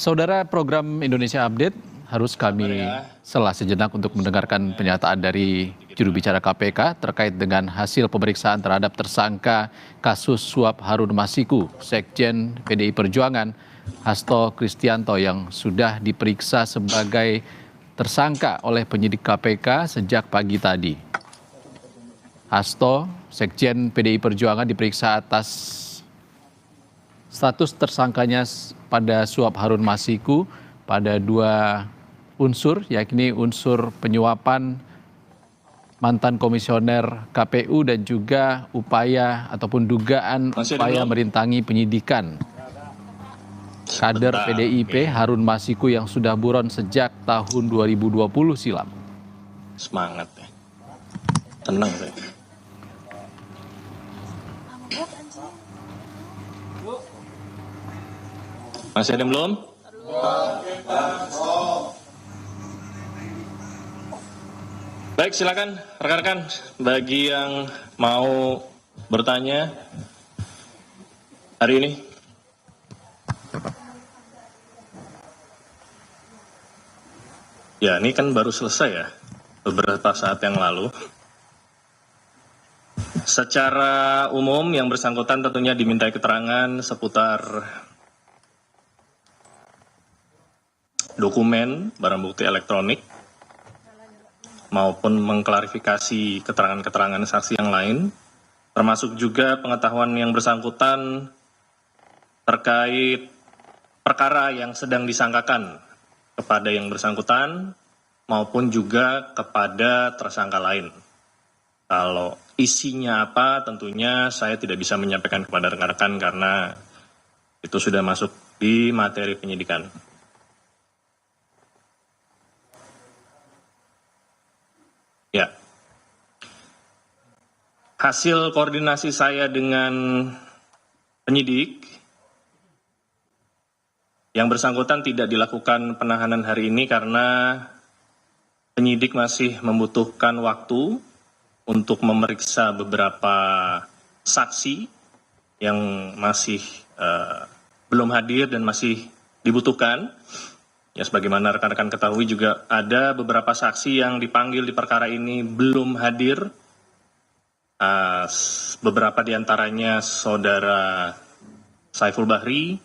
Saudara, program Indonesia Update harus kami sela sejenak untuk mendengarkan pernyataan dari juru bicara KPK terkait dengan hasil pemeriksaan terhadap tersangka kasus suap Harun Masiku, Sekjen PDI Perjuangan, Hasto Kristianto yang sudah diperiksa sebagai tersangka oleh penyidik KPK sejak pagi tadi. Hasto, Sekjen PDI Perjuangan diperiksa atas status tersangkanya pada suap Harun Masiku pada dua unsur, yakni unsur penyuapan mantan komisioner KPU dan juga upaya ataupun dugaan upaya merintangi penyidikan kader PDIP Harun Masiku yang sudah buron sejak tahun 2020 silam. Semangat ya. Tenang saya. Masih ada yang belum? Baik, silakan rekan-rekan bagi yang mau bertanya hari ini. Ya, ini kan baru selesai ya, beberapa saat yang lalu. Secara umum yang bersangkutan tentunya dimintai keterangan seputar dokumen, barang bukti elektronik, maupun mengklarifikasi keterangan-keterangan saksi yang lain, termasuk juga pengetahuan yang bersangkutan terkait perkara yang sedang disangkakan kepada yang bersangkutan, maupun juga kepada tersangka lain. Kalau isinya apa, tentunya saya tidak bisa menyampaikan kepada rekan-rekan karena itu sudah masuk di materi penyidikan. Ya, hasil koordinasi saya dengan penyidik yang bersangkutan tidak dilakukan penahanan hari ini karena penyidik masih membutuhkan waktu untuk memeriksa beberapa saksi yang masih belum hadir dan masih dibutuhkan. Ya, sebagaimana rekan-rekan ketahui juga ada beberapa saksi yang dipanggil di perkara ini belum hadir. Beberapa diantaranya saudara Saiful Bahri,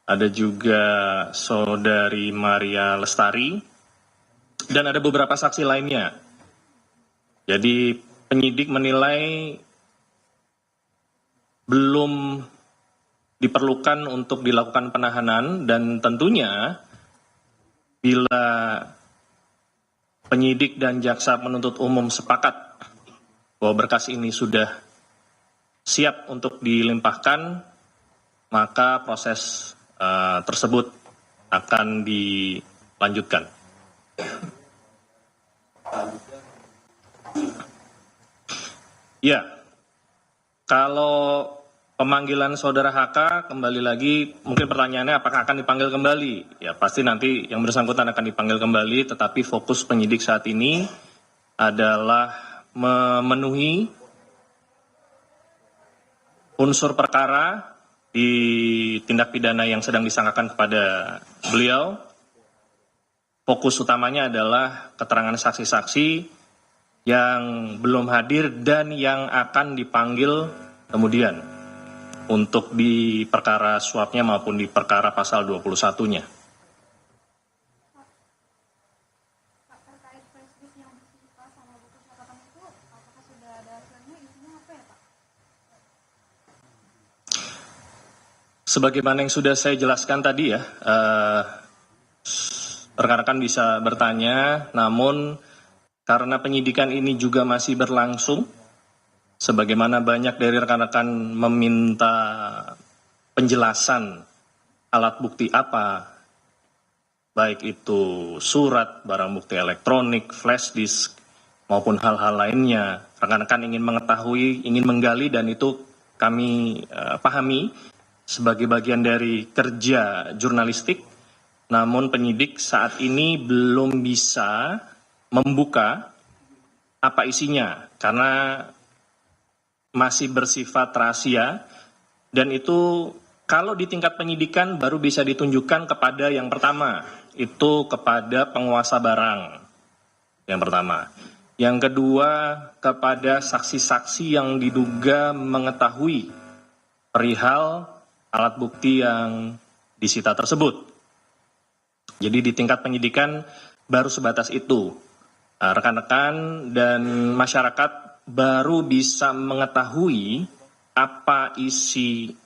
ada juga saudari Maria Lestari, dan ada beberapa saksi lainnya. Jadi penyidik menilai belum diperlukan untuk dilakukan penahanan dan tentunya bila penyidik dan jaksa penuntut umum sepakat bahwa berkas ini sudah siap untuk dilimpahkan, maka proses tersebut akan dilanjutkan. Ya, kalau pemanggilan saudara HK kembali lagi, mungkin pertanyaannya apakah akan dipanggil kembali? Ya, pasti nanti yang bersangkutan akan dipanggil kembali, tetapi fokus penyidik saat ini adalah memenuhi unsur perkara di tindak pidana yang sedang disangkakan kepada beliau. Fokus utamanya adalah keterangan saksi-saksi yang belum hadir dan yang akan dipanggil kemudian untuk di perkara suapnya maupun di perkara pasal 21-nya. Sebagaimana yang sudah saya jelaskan tadi ya, rekan-rekan bisa bertanya, namun karena penyidikan ini juga masih berlangsung, sebagaimana banyak dari rekan-rekan meminta penjelasan alat bukti apa, baik itu surat, barang bukti elektronik, flash disk, maupun hal-hal lainnya. Rekan-rekan ingin mengetahui, ingin menggali, dan itu kami pahami sebagai bagian dari kerja jurnalistik. Namun penyidik saat ini belum bisa membuka apa isinya, karena masih bersifat rahasia, dan itu Kalau di tingkat penyidikan baru bisa ditunjukkan kepada yang pertama, itu kepada penguasa barang. Yang pertama. Yang kedua, kepada saksi-saksi yang diduga mengetahui perihal alat bukti yang disita tersebut. Jadi di tingkat penyidikan baru sebatas itu. Rekan-rekan dan masyarakat baru bisa mengetahui apa isi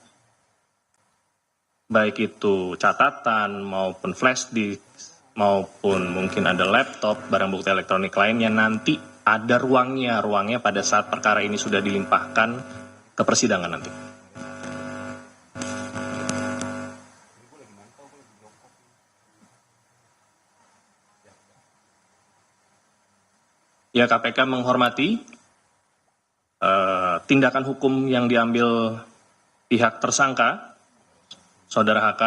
baik itu catatan maupun flash disk maupun mungkin ada laptop, barang bukti elektronik lainnya, nanti ada ruangnya pada saat perkara ini sudah dilimpahkan ke persidangan nanti. Ya, KPK menghormati tindakan hukum yang diambil pihak tersangka, Saudara HK,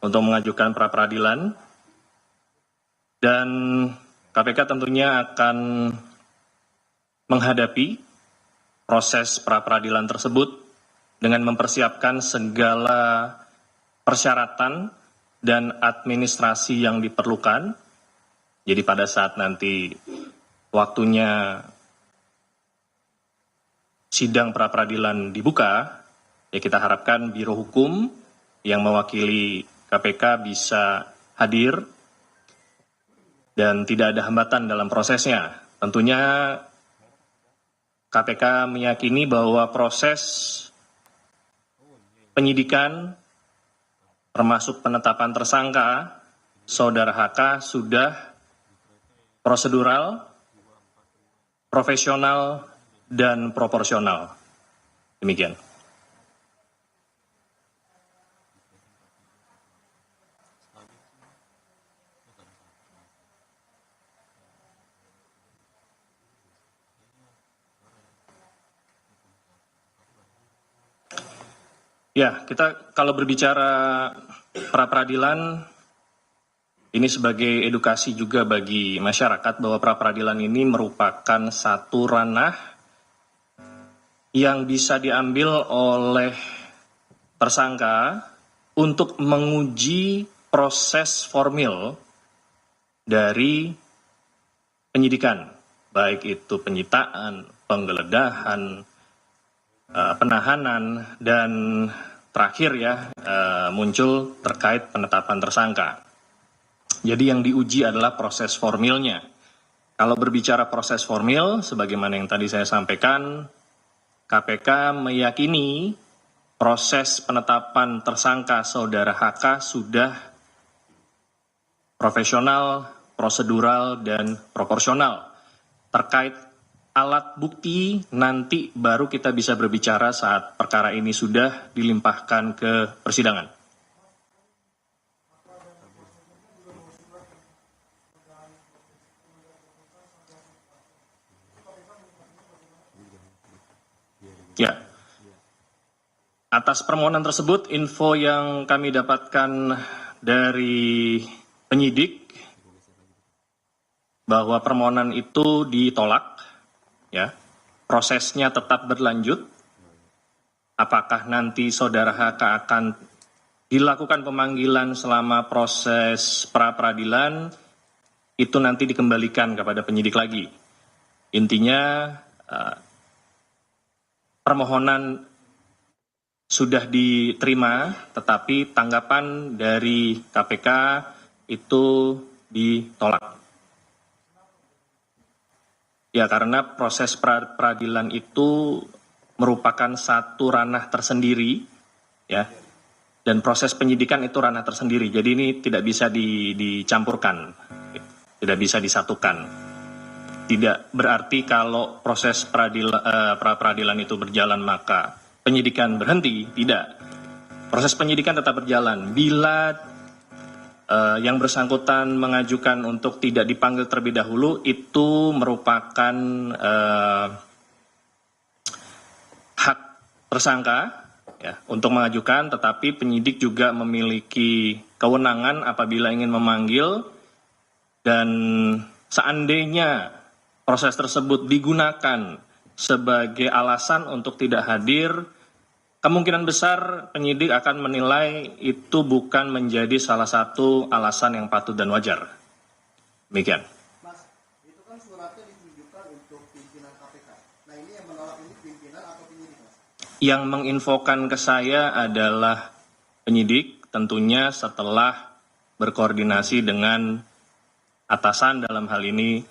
untuk mengajukan pra-peradilan, dan KPK tentunya akan menghadapi proses pra-peradilan tersebut dengan mempersiapkan segala persyaratan dan administrasi yang diperlukan. Jadi pada saat nanti waktunya sidang pra-peradilan dibuka, ya kita harapkan Biro Hukum yang mewakili KPK bisa hadir dan tidak ada hambatan dalam prosesnya. Tentunya KPK meyakini bahwa proses penyidikan termasuk penetapan tersangka Saudara HK sudah prosedural, profesional, dan proporsional. Demikian. Ya, kita kalau berbicara pra-peradilan, ini sebagai edukasi juga bagi masyarakat bahwa pra-peradilan ini merupakan satu ranah yang bisa diambil oleh tersangka untuk menguji proses formil dari penyidikan, baik itu penyitaan, penggeledahan, penahanan, dan terakhir ya muncul terkait penetapan tersangka. Jadi yang diuji adalah proses formilnya. Kalau berbicara proses formil, sebagaimana yang tadi saya sampaikan, KPK meyakini proses penetapan tersangka Saudara HK sudah profesional, prosedural, dan proporsional. Terkait alat bukti, nanti baru kita bisa berbicara saat perkara ini sudah dilimpahkan ke persidangan. Ya, atas permohonan tersebut, info yang kami dapatkan dari penyidik bahwa permohonan itu ditolak, ya, prosesnya tetap berlanjut. Apakah nanti Saudara HK akan dilakukan pemanggilan selama proses pra-peradilan, itu nanti dikembalikan kepada penyidik lagi. Intinya, permohonan sudah diterima, tetapi tanggapan dari KPK itu ditolak. Ya, karena proses peradilan itu merupakan satu ranah tersendiri, ya, dan proses penyidikan itu ranah tersendiri. Jadi ini tidak bisa dicampurkan, tidak bisa disatukan. Tidak berarti kalau proses pra-peradilan itu berjalan maka penyidikan berhenti, tidak. Proses penyidikan tetap berjalan. Bila yang bersangkutan mengajukan untuk tidak dipanggil terlebih dahulu, itu merupakan hak tersangka ya, untuk mengajukan, tetapi penyidik juga memiliki kewenangan apabila ingin memanggil, dan seandainya proses tersebut digunakan sebagai alasan untuk tidak hadir, kemungkinan besar penyidik akan menilai itu bukan menjadi salah satu alasan yang patut dan wajar. Demikian. Mas, itu kan suratnya ditujukan untuk pimpinan KPK. Nah, ini yang menolak ini pimpinan atau penyidik, Mas? Yang menginfokan ke saya adalah penyidik, tentunya setelah berkoordinasi dengan atasan dalam hal ini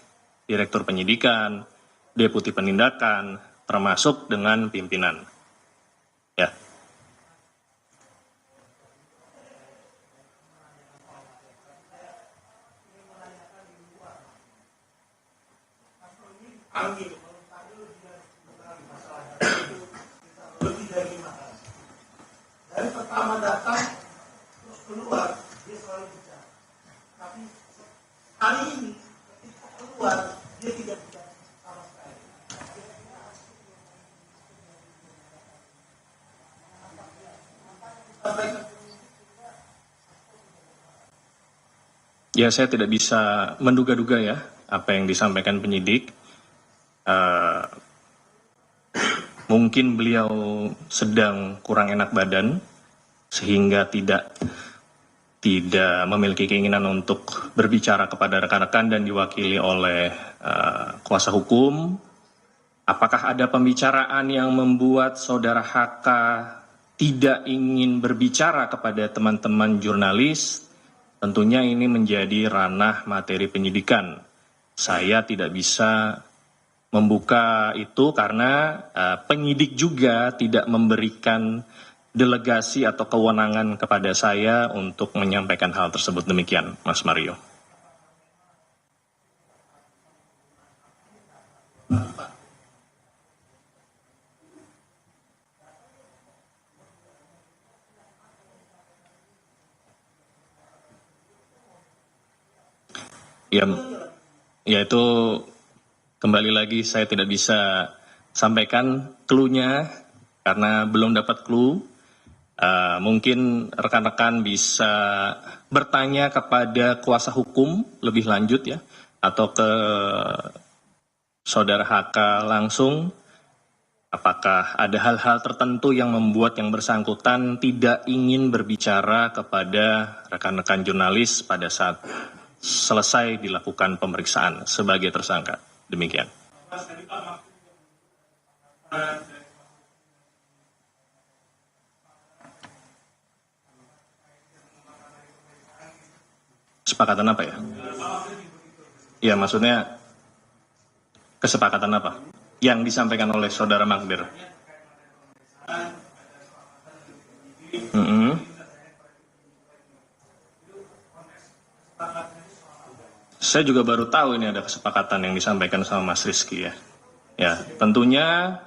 Direktur Penyidikan, Deputi Penindakan, termasuk dengan pimpinan. Ya. Dari pertama datang terus keluar dia selalu bicara, tapi hari ini ketika keluar dia tidak bicara sama sekali. Ya, saya tidak bisa menduga-duga ya apa yang disampaikan penyidik. Mungkin beliau sedang kurang enak badan sehingga tidak memiliki keinginan untuk berbicara kepada rekan-rekan dan diwakili oleh kuasa hukum. Apakah ada pembicaraan yang membuat saudara HK tidak ingin berbicara kepada teman-teman jurnalis? Tentunya ini menjadi ranah materi penyidikan. Saya tidak bisa membuka itu karena penyidik juga tidak memberikan delegasi atau kewenangan kepada saya untuk menyampaikan hal tersebut. Demikian, Mas Mario. Ya itu kembali lagi saya tidak bisa sampaikan clue-nya karena belum dapat clue. Mungkin rekan-rekan bisa bertanya kepada kuasa hukum lebih lanjut ya, atau ke saudara HK langsung. Apakah ada hal-hal tertentu yang membuat yang bersangkutan tidak ingin berbicara kepada rekan-rekan jurnalis pada saat selesai dilakukan pemeriksaan sebagai tersangka. Demikian. Kesepakatan apa ya? Ya, maksudnya kesepakatan apa? Yang disampaikan oleh saudara Magdir. Saya juga baru tahu ini ada kesepakatan yang disampaikan sama Mas Rizky ya. Ya, tentunya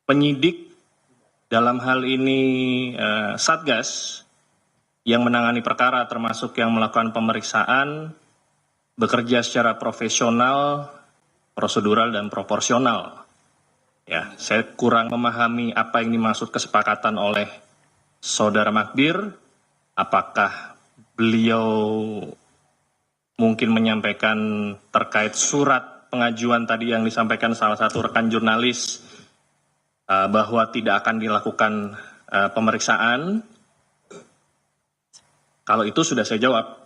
penyidik dalam hal ini Satgas yang menangani perkara termasuk yang melakukan pemeriksaan bekerja secara profesional, prosedural dan proporsional. Ya, saya kurang memahami apa yang dimaksud kesepakatan oleh saudara Magdir. Apakah beliau mungkin menyampaikan terkait surat pengajuan tadi yang disampaikan salah satu rekan jurnalis bahwa tidak akan dilakukan pemeriksaan? Kalau itu sudah saya jawab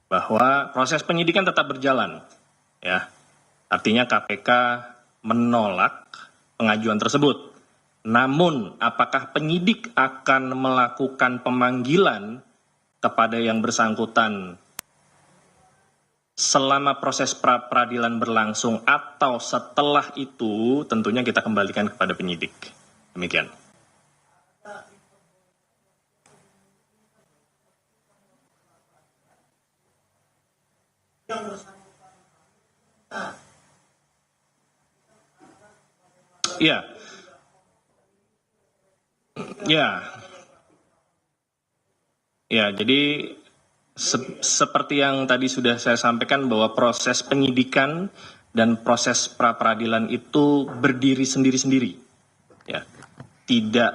bahwa proses penyidikan tetap berjalan, ya. Artinya KPK menolak pengajuan tersebut. Namun, apakah penyidik akan melakukan pemanggilan kepada yang bersangkutan selama proses pra-peradilan berlangsung atau setelah itu, tentunya kita kembalikan kepada penyidik. Demikian. Ya, jadi seperti yang tadi sudah saya sampaikan bahwa proses penyidikan dan proses pra-peradilan itu berdiri sendiri-sendiri, ya, tidak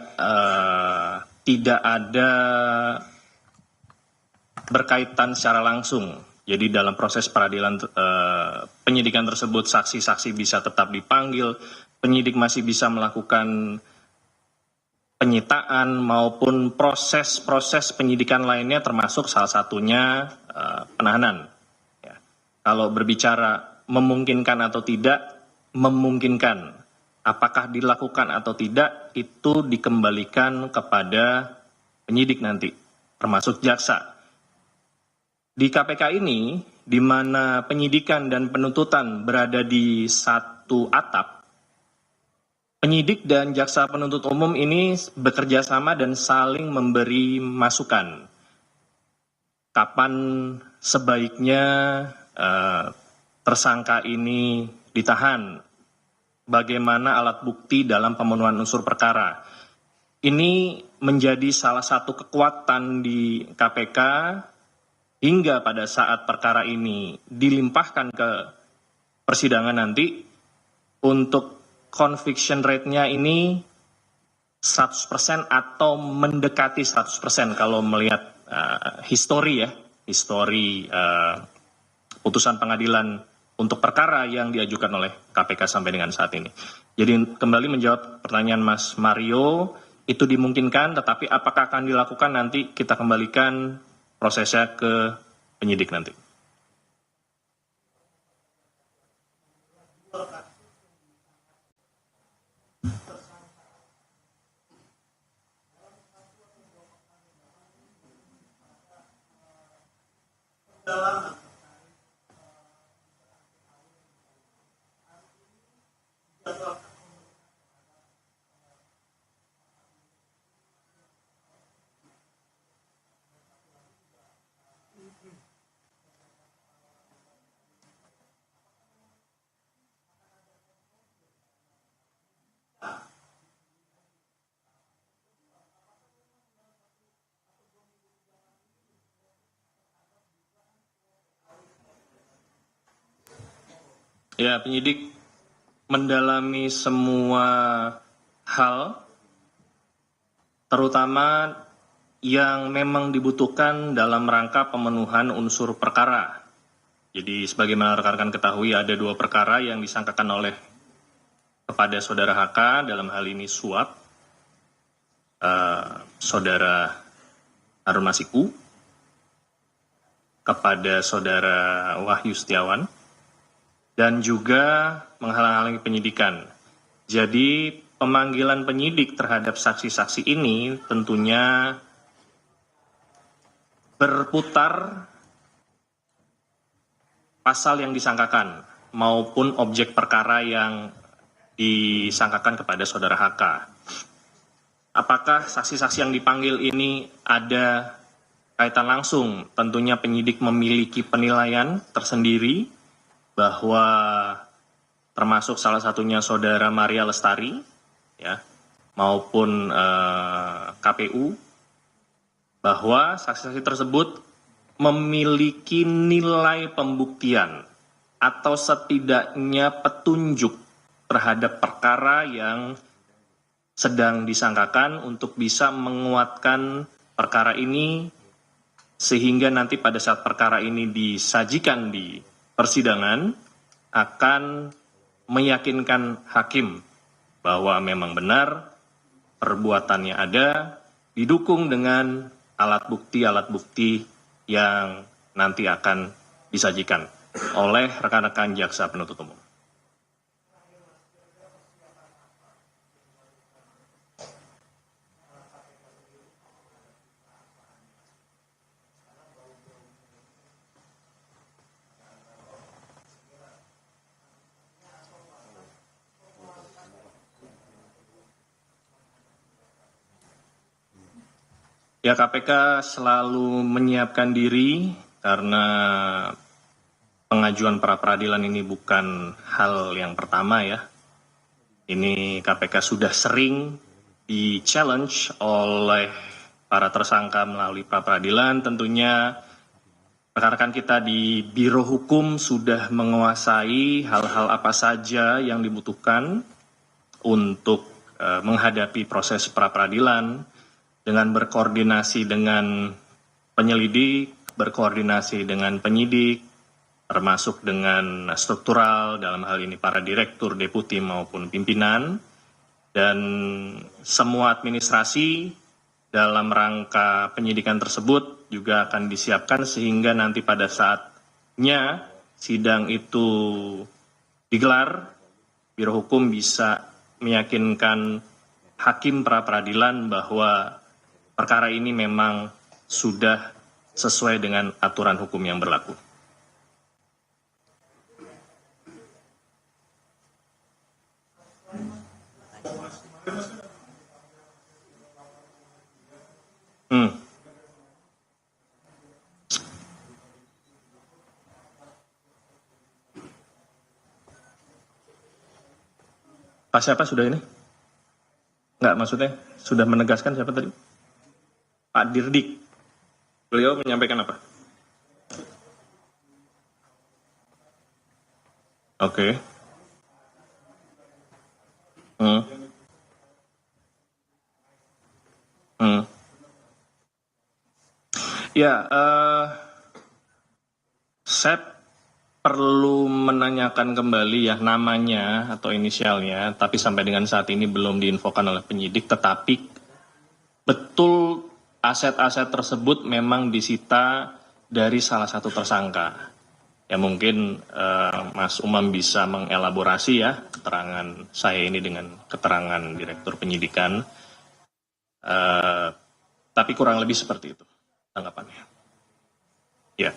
ada berkaitan secara langsung. Jadi dalam proses peradilan penyidikan tersebut saksi-saksi bisa tetap dipanggil, penyidik masih bisa melakukan penyitaan maupun proses-proses penyidikan lainnya, termasuk salah satunya penahanan. Ya. Kalau berbicara memungkinkan atau tidak, memungkinkan. Apakah dilakukan atau tidak, itu dikembalikan kepada penyidik nanti, termasuk jaksa. Di KPK ini, di mana penyidikan dan penuntutan berada di satu atap, penyidik dan jaksa penuntut umum ini bekerja sama dan saling memberi masukan. Kapan sebaiknya tersangka ini ditahan? Bagaimana alat bukti dalam pemenuhan unsur perkara? Ini menjadi salah satu kekuatan di KPK hingga pada saat perkara ini dilimpahkan ke persidangan nanti, untuk conviction rate-nya ini 100% atau mendekati 100% kalau melihat histori putusan pengadilan untuk perkara yang diajukan oleh KPK sampai dengan saat ini. Jadi kembali menjawab pertanyaan Mas Mario, itu dimungkinkan, tetapi apakah akan dilakukan nanti kita kembalikan prosesnya ke penyidik nanti. Ya, penyidik mendalami semua hal, terutama yang memang dibutuhkan dalam rangka pemenuhan unsur perkara. Jadi sebagaimana rekan-rekan ketahui, ada 2 perkara yang disangkakan oleh kepada saudara HK, dalam hal ini suap, saudara Harun Masiku, kepada saudara Wahyu Setiawan, dan juga menghalang-halangi penyidikan. Jadi pemanggilan penyidik terhadap saksi-saksi ini tentunya berputar pasal yang disangkakan maupun objek perkara yang disangkakan kepada saudara HK. Apakah saksi-saksi yang dipanggil ini ada kaitan langsung? Tentunya penyidik memiliki penilaian tersendiri, bahwa termasuk salah satunya saudara Maria Lestari, ya, maupun KPU, bahwa saksi-saksi tersebut memiliki nilai pembuktian atau setidaknya petunjuk terhadap perkara yang sedang disangkakan untuk bisa menguatkan perkara ini, sehingga nanti pada saat perkara ini disajikan di persidangan akan meyakinkan hakim bahwa memang benar perbuatannya ada, didukung dengan alat bukti yang nanti akan disajikan oleh rekan-rekan jaksa penuntut umum. Ya, KPK selalu menyiapkan diri karena pengajuan pra peradilan ini bukan hal yang pertama ya. Ini KPK sudah sering di-challenge oleh para tersangka melalui pra peradilan. Tentunya rekan-rekan kita di Biro Hukum sudah menguasai hal-hal apa saja yang dibutuhkan untuk menghadapi proses pra peradilan, dengan berkoordinasi dengan penyelidik, berkoordinasi dengan penyidik, termasuk dengan struktural, dalam hal ini para direktur, deputi maupun pimpinan. dan semua administrasi dalam rangka penyidikan tersebut juga akan disiapkan sehingga nanti pada saatnya sidang itu digelar, Biro Hukum bisa meyakinkan hakim pra-peradilan bahwa perkara ini memang sudah sesuai dengan aturan hukum yang berlaku. Pak siapa sudah ini? Enggak, maksudnya sudah menegaskan siapa tadi? Pak Dirdik. Beliau menyampaikan apa? Oke. Ya, saya perlu menanyakan kembali ya namanya atau inisialnya, tapi sampai dengan saat ini belum diinfokan oleh penyidik, tetapi betul aset-aset tersebut memang disita dari salah satu tersangka. Ya mungkin Mas Umam bisa mengelaborasi ya keterangan saya ini dengan keterangan Direktur Penyidikan, tapi kurang lebih seperti itu tanggapannya. Ya.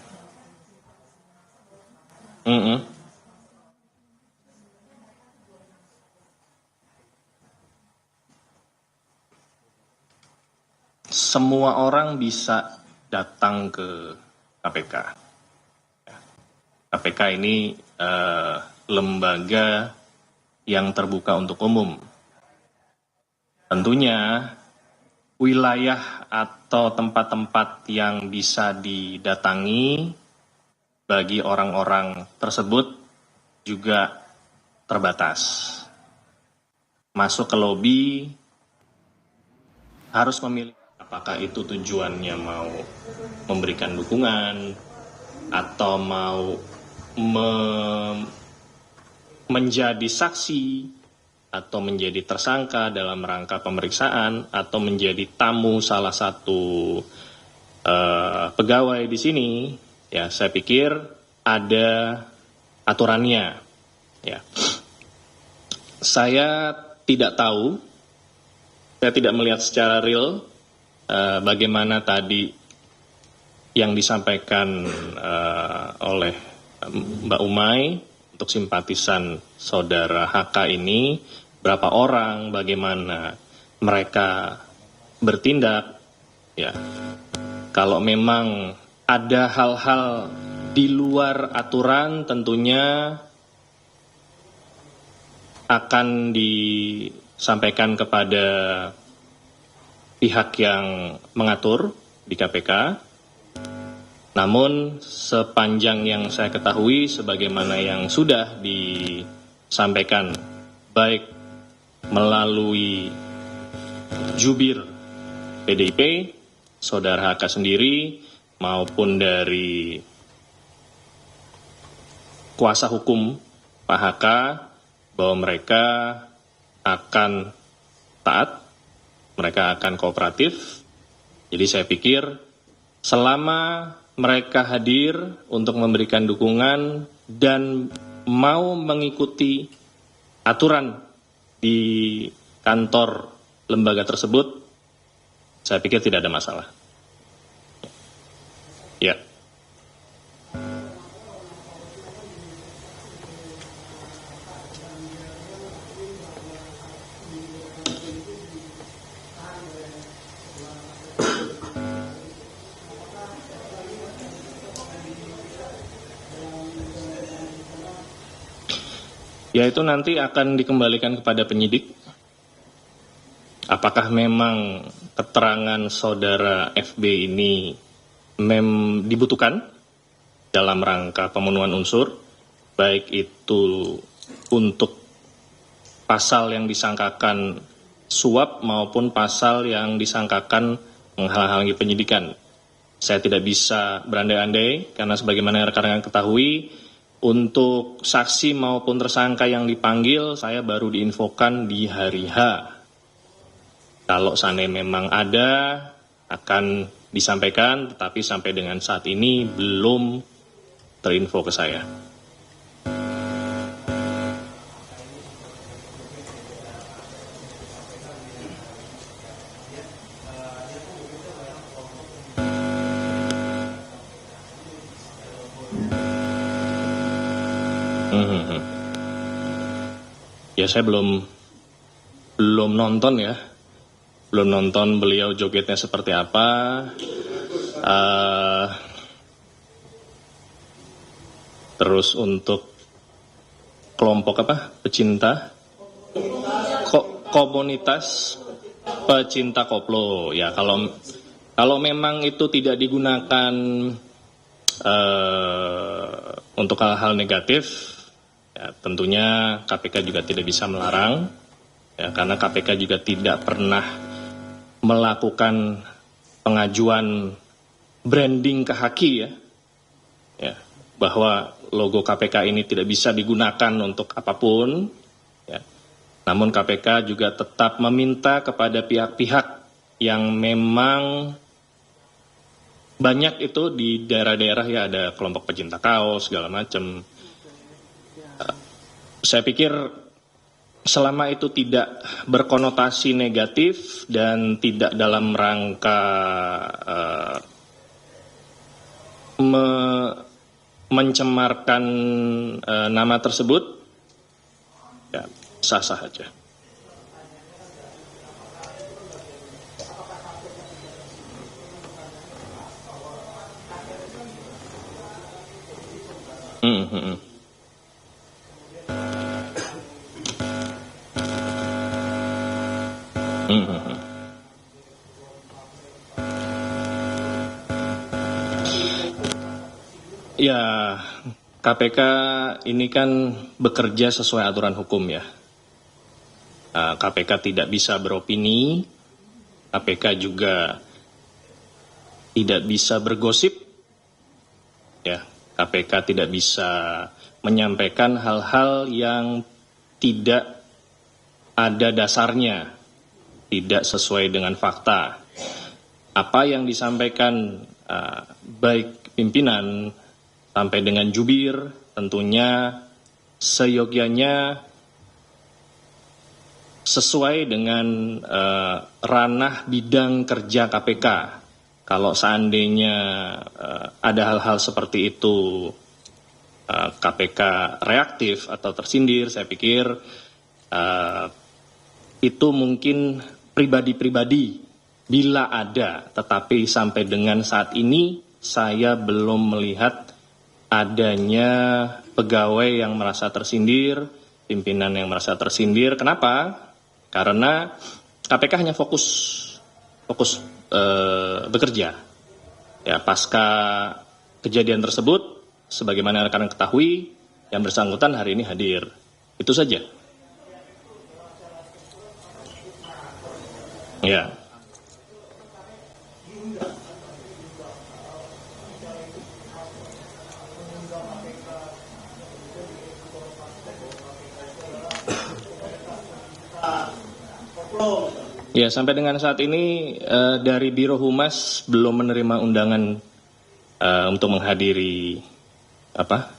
Semua orang bisa datang ke KPK. KPK ini lembaga yang terbuka untuk umum. Tentunya wilayah atau tempat-tempat yang bisa didatangi bagi orang-orang tersebut juga terbatas. Masuk ke lobi harus memilih apakah itu tujuannya mau memberikan dukungan atau mau menjadi saksi atau menjadi tersangka dalam rangka pemeriksaan atau menjadi tamu salah satu pegawai di sini. Ya, saya pikir ada aturannya. Ya, saya tidak tahu, saya tidak melihat secara real bagaimana tadi yang disampaikan oleh Mbak Umay untuk simpatisan saudara HK ini, berapa orang, bagaimana mereka bertindak. Ya, kalau memang ada hal-hal di luar aturan tentunya akan disampaikan kepada pihak yang mengatur di KPK. Namun sepanjang yang saya ketahui sebagaimana yang sudah disampaikan baik melalui jubir PDIP, saudara HK sendiri, maupun dari kuasa hukum Pak HK, bahwa mereka akan taat, mereka akan kooperatif. Jadi saya pikir selama mereka hadir untuk memberikan dukungan dan mau mengikuti aturan di kantor lembaga tersebut, saya pikir tidak ada masalah. Ya. Ya, itu nanti akan dikembalikan kepada penyidik. Apakah memang keterangan saudara FB ini dibutuhkan dalam rangka pemenuhan unsur, baik itu untuk pasal yang disangkakan suap maupun pasal yang disangkakan menghalang-halangi penyidikan. Saya tidak bisa berandai-andai karena sebagaimana rekan-rekan ketahui, Untuk saksi maupun tersangka yang dipanggil, saya baru diinfokan di hari H. Kalau seandainya memang ada, akan disampaikan, tetapi sampai dengan saat ini belum terinfo ke saya. Ya, saya belum nonton ya. Belum nonton beliau jogetnya seperti apa. Terus untuk kelompok apa? Pecinta komunitas pecinta koplo. Ya, kalau memang itu tidak digunakan untuk hal-hal negatif, ya, tentunya KPK juga tidak bisa melarang, ya, karena KPK juga tidak pernah melakukan pengajuan branding ke Haki, ya, bahwa logo KPK ini tidak bisa digunakan untuk apapun, ya. Namun KPK juga tetap meminta kepada pihak-pihak yang memang banyak itu di daerah-daerah, ya, ada kelompok pecinta kaos segala macam. Saya pikir selama itu tidak berkonotasi negatif dan tidak dalam rangka mencemarkan nama tersebut, ya, sah-sah aja. Ya, KPK ini kan bekerja sesuai aturan hukum, ya. KPK tidak bisa beropini, KPK juga tidak bisa bergosip, ya. KPK tidak bisa menyampaikan hal-hal yang tidak ada dasarnya, tidak sesuai dengan fakta. Apa yang disampaikan baik pimpinan sampai dengan jubir, tentunya seyogyanya sesuai dengan ranah bidang kerja KPK. Kalau seandainya ada hal-hal seperti itu, KPK reaktif atau tersindir, saya pikir itu mungkin pribadi-pribadi bila ada, tetapi sampai dengan saat ini saya belum melihat adanya pegawai yang merasa tersindir, pimpinan yang merasa tersindir. Kenapa? Karena KPK hanya fokus bekerja. Ya, pasca kejadian tersebut, sebagaimana rekan ketahui, yang bersangkutan hari ini hadir. Itu saja. Ya. Ya, sampai dengan saat ini dari Biro Humas belum menerima undangan untuk menghadiri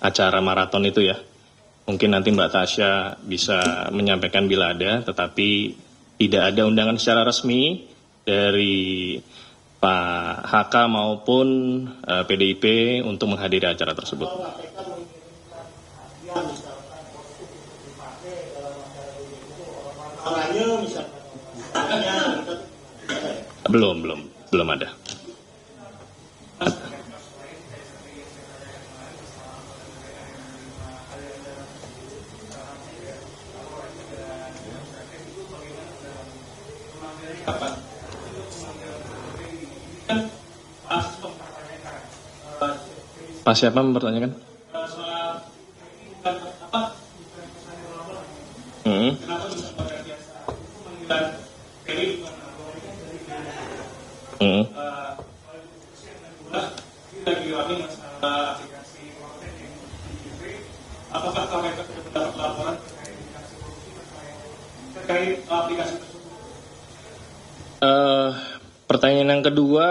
acara maraton itu, ya. Mungkin nanti Mbak Tasya bisa menyampaikan bila ada, tetapi tidak ada undangan secara resmi dari Pak HK maupun PDIP untuk menghadiri acara tersebut. Belum ada. Pak siapa mempertanyakan? apakah KPK sudah mendapat laporan terkait aplikasi tersebut? Pertanyaan yang kedua,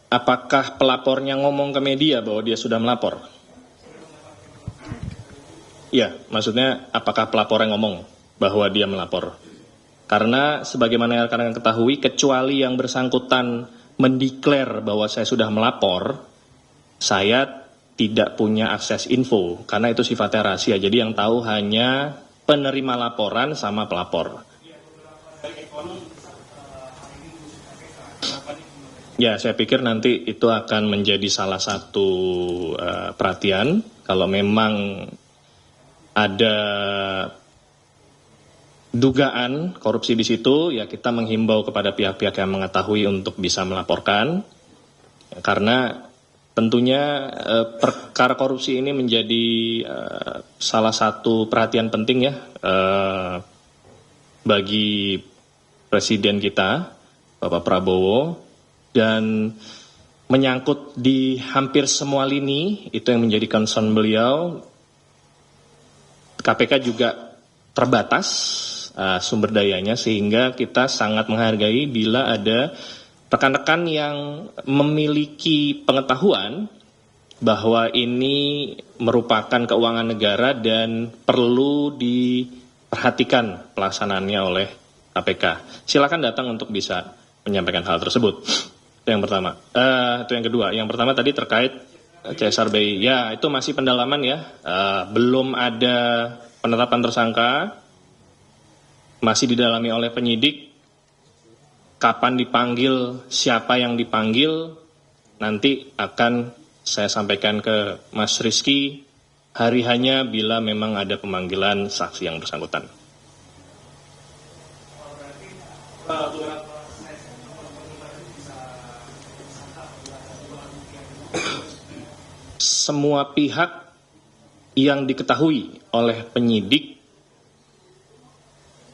apakah pelapornya ngomong ke media bahwa dia sudah melapor? Ya, maksudnya apakah pelapornya ngomong bahwa dia melapor? Karena sebagaimana yang rekan-rekan ketahui, kecuali yang bersangkutan mendeklar bahwa saya sudah melapor, saya tidak punya akses info, karena itu sifatnya rahasia. Jadi yang tahu hanya penerima laporan sama pelapor. Ya, saya pikir nanti itu akan menjadi salah satu perhatian. Kalau memang ada dugaan korupsi di situ, ya kita menghimbau kepada pihak-pihak yang mengetahui untuk bisa melaporkan. Karena tentunya perkara korupsi ini menjadi salah satu perhatian penting ya bagi Presiden kita, Bapak Prabowo. Dan menyangkut di hampir semua lini, itu yang menjadi concern beliau. KPK juga terbatas sumber dayanya, sehingga kita sangat menghargai bila ada rekan-rekan yang memiliki pengetahuan bahwa ini merupakan keuangan negara dan perlu diperhatikan pelaksanaannya oleh KPK. Silakan datang untuk bisa menyampaikan hal tersebut. Itu yang pertama. Itu yang kedua. Yang pertama tadi terkait CSR BI. Ya, itu masih pendalaman ya. Belum ada penetapan tersangka. Masih didalami oleh penyidik. Kapan dipanggil, siapa yang dipanggil, nanti akan saya sampaikan ke Mas Rizky hari hanya bila memang ada pemanggilan saksi yang bersangkutan. Semua pihak yang diketahui oleh penyidik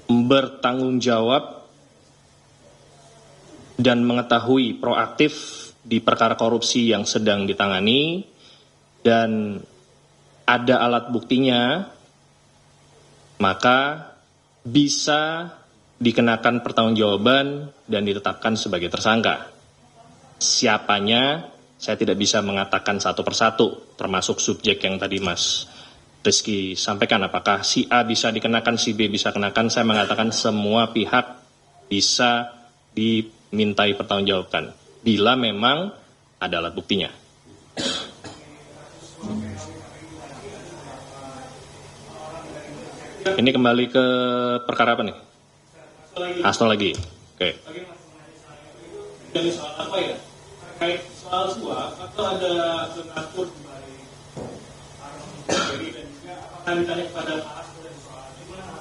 bertanggung jawab dan mengetahui proaktif di perkara korupsi yang sedang ditangani dan ada alat buktinya, maka bisa dikenakan pertanggungjawaban dan ditetapkan sebagai tersangka. Siapanya saya tidak bisa mengatakan satu persatu, termasuk subjek yang tadi Mas Rizky sampaikan, apakah si A bisa dikenakan, si B bisa kenakan. Saya mengatakan semua pihak bisa dimintai pertanggungjawabkan bila memang ada alat buktinya. Ini kembali ke perkara apa nih? Hasto lagi. Oke. Dari soal apa ya? Terkait soal suap atau ada donatur dari Armando dan juga apakah ditanya kepada Pak Hasto dan soal gimana?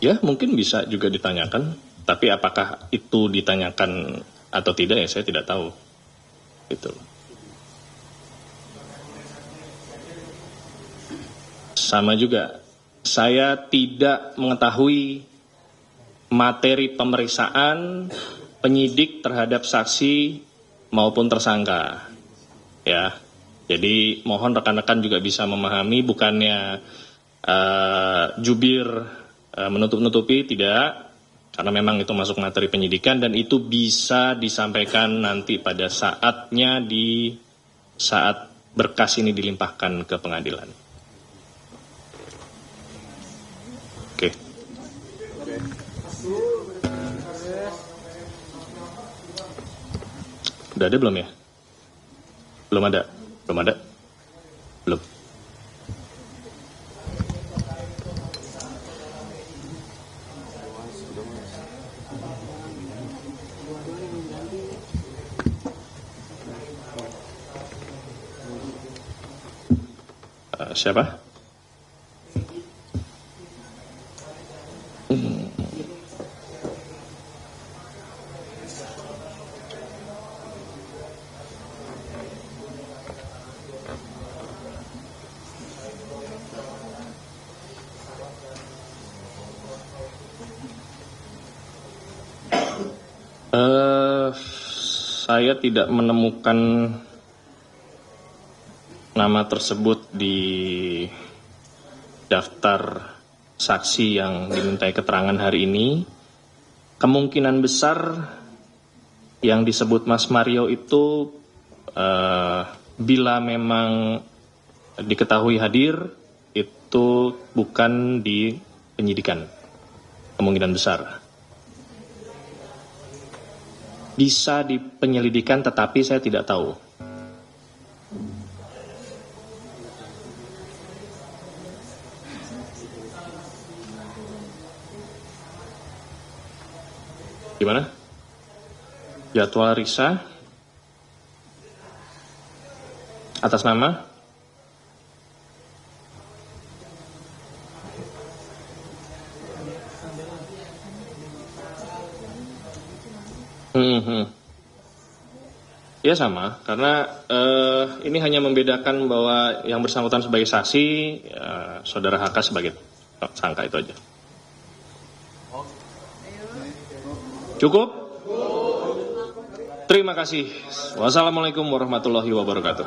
Ya, mungkin bisa juga ditanyakan, tapi apakah itu ditanyakan atau tidak ya saya tidak tahu. Gitu. Sama juga, saya tidak mengetahui materi pemeriksaan penyidik terhadap saksi maupun tersangka. Ya, jadi mohon rekan-rekan juga bisa memahami, bukannya jubir menutup-nutupi, tidak, karena memang itu masuk materi penyidikan dan itu bisa disampaikan nanti pada saatnya di saat berkas ini dilimpahkan ke pengadilan. Oke. Udah ada belum ya? Belum ada. Belum ada. Belum. Siapa? Saya tidak menemukan nama tersebut di daftar saksi yang dimintai keterangan hari ini, kemungkinan besar yang disebut Mas Mario itu bila memang diketahui hadir, itu bukan di penyidikan, kemungkinan besar. Bisa di penyelidikan, tetapi saya tidak tahu. Gimana? Jadwal Risa atas nama ya sama, karena ini hanya membedakan bahwa yang bersangkutan sebagai saksi, saudara HK sebagai tersangka, itu aja. Cukup? Terima kasih. Wassalamualaikum warahmatullahi wabarakatuh.